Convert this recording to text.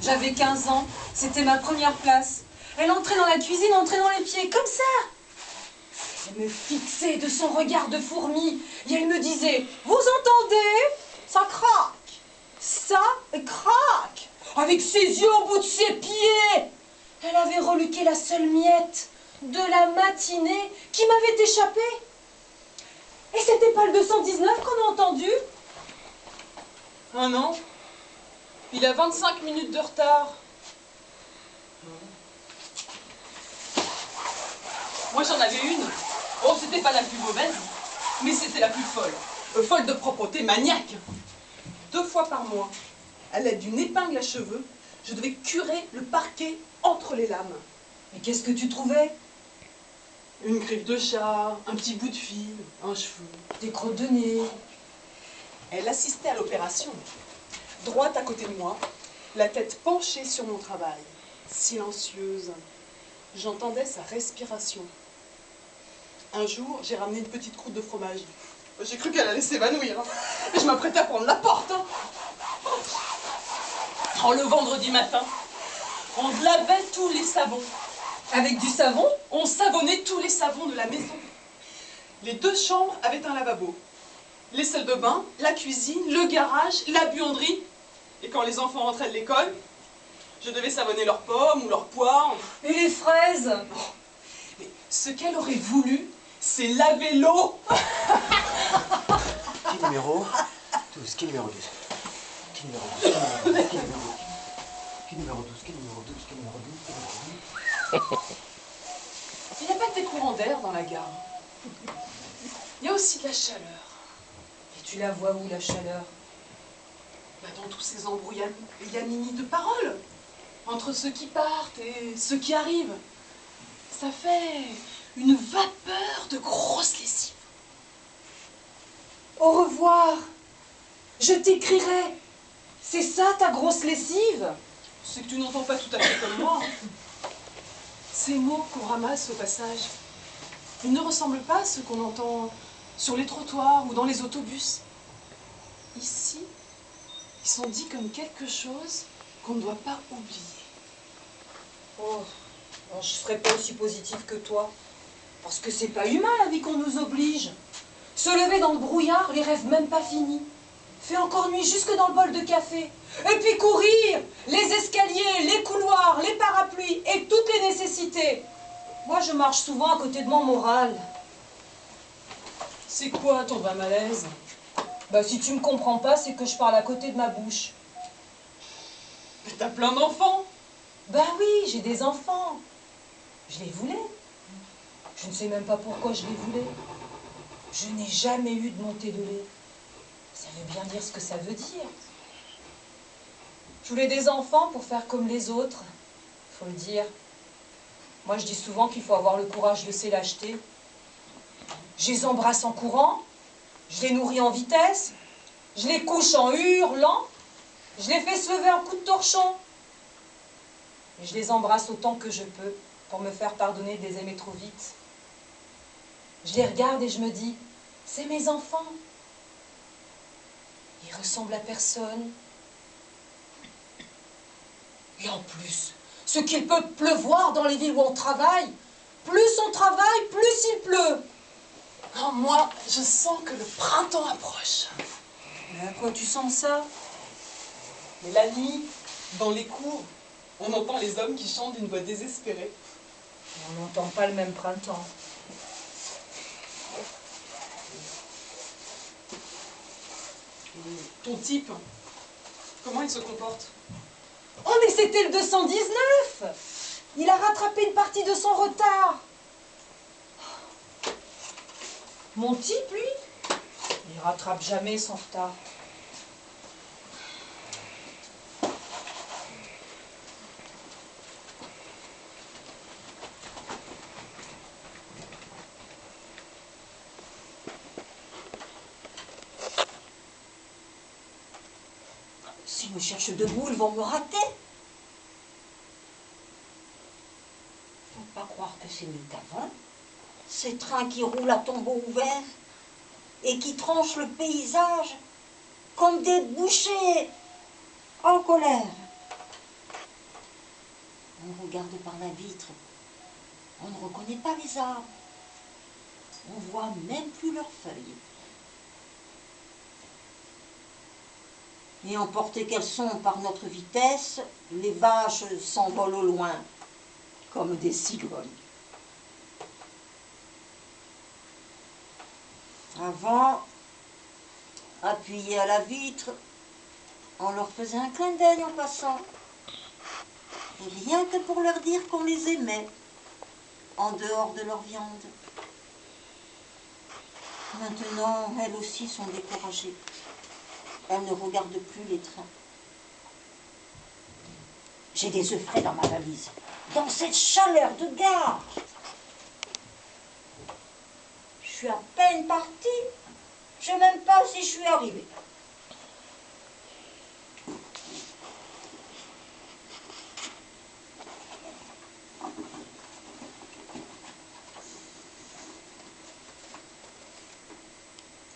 J'avais 15 ans, c'était ma première place. Elle entrait dans la cuisine, entrait dans les pieds, comme ça. Elle me fixait de son regard de fourmi et elle me disait « Vous entendez? Ça craque, ça craque !» Avec ses yeux au bout de ses pieds. Elle avait reluqué la seule miette de la matinée qui m'avait échappé. Et c'était pas le 219 qu'on a entendu? Ah non, il a 25 minutes de retard. Moi j'en avais une. Oh, c'était pas la plus mauvaise, mais c'était la plus folle. Folle de propreté, maniaque. 2 fois par mois, à l'aide d'une épingle à cheveux, je devais curer le parquet entre les lames. Mais qu'est-ce que tu trouvais? Une griffe de chat, un petit bout de fil, un cheveu. Des crottes de nez. Elle assistait à l'opération, droite à côté de moi, la tête penchée sur mon travail, silencieuse. J'entendais sa respiration. Un jour, j'ai ramené une petite croûte de fromage. J'ai cru qu'elle allait s'évanouir. Et je m'apprêtais à prendre la porte. Oh, le vendredi matin, on lavait tous les savons. Avec du savon? On savonnait tous les savons de la maison. Les 2 chambres avaient un lavabo. Les salles de bain, la cuisine, le garage, la buanderie. Et quand les enfants rentraient de l'école, je devais savonner leurs pommes ou leurs poires. Et les fraises? Mais ce qu'elle aurait voulu, c'est laver l'eau. Qui numéro 12, qui numéro 12? Qui numéro 12? Qui numéro 12? Qui numéro 12? Qui numéro 12? Qui numéro 12? Qui numéro 12? Qui numéro 12? Il n'y a pas que des courants d'air dans la gare. Il y a aussi de la chaleur. Et tu la vois où, la chaleur? Bah, dans tous ces embrouillamini de paroles. Entre ceux qui partent et ceux qui arrivent. Ça fait une vapeur de grosse lessive. Au revoir. Je t'écrirai. C'est ça ta grosse lessive? C'est que tu n'entends pas tout à fait comme moi. Ces mots qu'on ramasse au passage, ils ne ressemblent pas à ceux qu'on entend sur les trottoirs ou dans les autobus. Ici, ils sont dits comme quelque chose qu'on ne doit pas oublier. Oh, non, je serais pas aussi positive que toi. Parce que c'est pas humain la vie qu'on nous oblige. Se lever dans le brouillard, les rêves même pas finis. Fait encore nuit jusque dans le bol de café. Et puis courir, les escaliers, les couloirs, les parapluies et toutes les nécessités. Moi, je marche souvent à côté de mon moral. C'est quoi ton vrai malaise? Bah, si tu me comprends pas, c'est que je parle à côté de ma bouche. Mais t'as plein d'enfants. Bah oui, j'ai des enfants. Je les voulais. Je ne sais même pas pourquoi je les voulais. Je n'ai jamais eu de montée de lait. Ça veut bien dire ce que ça veut dire. Je voulais des enfants pour faire comme les autres. Faut le dire. Moi, je dis souvent qu'il faut avoir le courage de se l'acheter. Je les embrasse en courant. Je les nourris en vitesse. Je les couche en hurlant. Je les fais se lever un coup de torchon. Et je les embrasse autant que je peux pour me faire pardonner de les aimer trop vite. Je les regarde et je me dis, c'est mes enfants. Ils ressemblent à personne. Et en plus, ce qu'il peut pleuvoir dans les villes où on travaille, plus on travaille, plus il pleut. Oh, moi, je sens que le printemps approche. Mais à quoi tu sens ça? Mais la nuit, dans les cours, on entend les hommes qui chantent d'une voix désespérée. On n'entend pas le même printemps. Ton type, comment il se comporte? Oh, mais c'était le 219! Il a rattrapé une partie de son retard. Mon type, lui, il rattrape jamais son retard. S'ils me cherchent debout, ils vont me rater. Faut pas croire que c'est mieux qu'avant. Ces trains qui roulent à tombeau ouvert et qui tranchent le paysage comme des bouchers en colère. regarde par la vitre, on ne reconnaît pas les arbres. On ne voit même plus leurs feuilles. Et emportées qu'elles sont par notre vitesse, les vaches s'envolent au loin, comme des cigognes. Avant, appuyés à la vitre, on leur faisait un clin d'œil en passant. Et rien que pour leur dire qu'on les aimait, en dehors de leur viande. Maintenant, elles aussi sont découragées. Elles ne regardent plus les trains. J'ai des œufs frais dans ma valise. Dans cette chaleur de gare. Je suis à peine partie. Je ne sais même pas si je suis arrivée.